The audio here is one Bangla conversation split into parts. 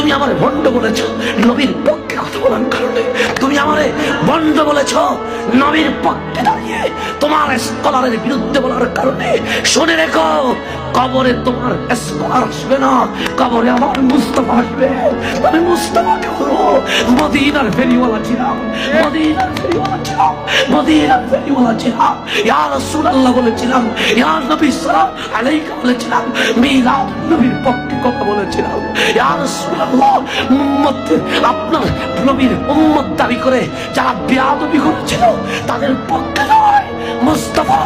তুমি আমারে ভণ্ড বলেছ নবীর পক্ষে কথা বলার কারণে, তুমি আমারে ভণ্ড বলেছ নবীর পক্ষে দাঁড়িয়ে তোমার স্কলারের বিরুদ্ধে বলার কারণে। শুনে রেখো, কবরে তোমার স্কলার আসবে না, কবরে আমার মুস্তাফা আসবে। আমি মুস্তাফাকে বলবো মদিনার ফেরিওয়ালা ছিলাম, মদিনার ফেরিওয়ালা ছিলাম, মদিনার ফেরিওয়ালা ছিলাম। ইয়া রাসূলুল্লাহ বলেছিলাম, ইয়া নবী সাল্লাল্লাহু আলাইহি বলেছিলাম, মিলাদ নবীর পক্ষে কথা বলেছিলাম। ইয়া রাসূলুল্লাহ, উম্মত আপনার নবীর উম্মত দাবি করে যারা বেয়াদবি করেছিল তাদের পক্ষে নয়, মুস্তাফা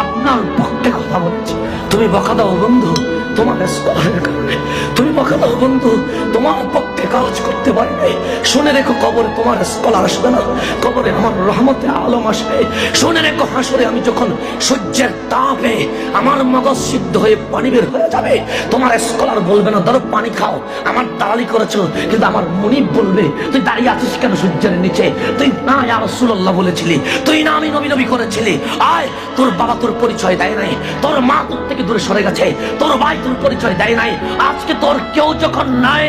আপনার পক্ষে কথা বলেছে। তুমি বকা দাও বন্ধু তোমার স্কলারের কারণে, তুমি বকা দাও বন্ধু তোমার পক্ষে কাজ করতে পারবে। শুনে রেখো, কবরে তোমার স্কলার আসবে না, কবরে আমার রহমতে আলম আসবে। শুনে রেখো, হাসরে আমি যখন সূর্যের তাপে আমার মগজ সিদ্ধ হয়ে পানি বের হয়ে যাবে, তোমার স্কলার বলবে না ধরো পানি খাও, আমার দালালি করেছিল, কিন্তু আমার মুনিব বলবে তুই দাঁড়িয়ে আছিস কেন সূর্যের নিচে? তুই না ইয়া রাসূলুল্লাহ বলেছিলি, তুই না আমি নবী নবী করেছিলি। আয়, তোর বাবা তোর পরিচয় দেয় নাই, তোর মা তোর থেকে দূরে সরে গেছে, তোর ভাই তোর পরিচয় দেয় নাই, আজকে তোর কেউ যখন নাই,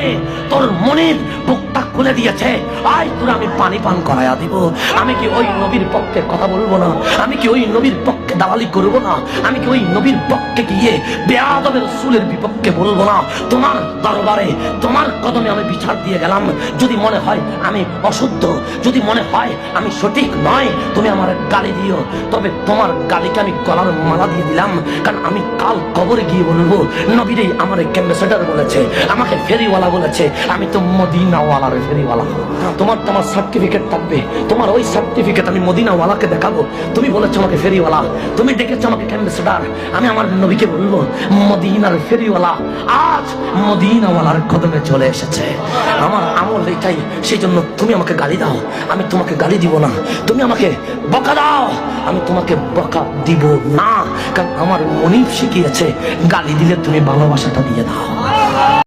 তোর মনিব বুকটা খুলে দিয়েছে, আয় তোর আমি পানি পান করায়া দিব। আমি কি ওই নবীর পক্ষে কথা বলবো না? আমি কি ওই নবীর পক্ষে দালালি করবো না? আমি কি ওই নবীর পক্ষে গিয়ে বেয়াদবের রাসূলের বিপক্ষে বলবো না? তোমার দরবারে তোমার কদমে আমি বিচার দিয়ে গেলাম, যদি মনে হয় আমি অশুদ্ধ, যদি মনে হয় আমি সঠিক নয়, তুমি আমার গালি দিও, তবে তোমার গালিকে আমি গলার মালা দিয়ে দিলাম। কারণ আমি কাল কবরে গিয়ে বলবো নবীরে আমার অ্যাম্বাসেডর বলেছে, আমাকে ফেরিওয়ালা বলেছে, আমি তো মদিনাওয়ালার ফেরিওয়ালা। তোমার তোমার সার্টিফিকেট থাকবে, তোমার ওই সার্টিফিকেট আমি মদিনাওয়ালাকে দেখাবো। তুমি বলেছো আমাকে ফেরিওয়ালা, তুমি ডেকেছো আমাকে অ্যাম্বাসেডর, আমি আমার নবীকে বলবো মদিনার ফেরিওয়ালা আজ মদিনাওয়ালার কদমে চলে এসেছে। আমার আমল এটাই, সেই জন্য তুমি আমাকে গালি দাও, আমি তোমাকে গালি দিব না। তুমি আমাকে বকা দাও, আমি তোমাকে বকা দিব না। কারণ আমার মনিব শিখিয়েছে গালি দিলে তুমি ভালোবাসাটা দিয়ে দাও।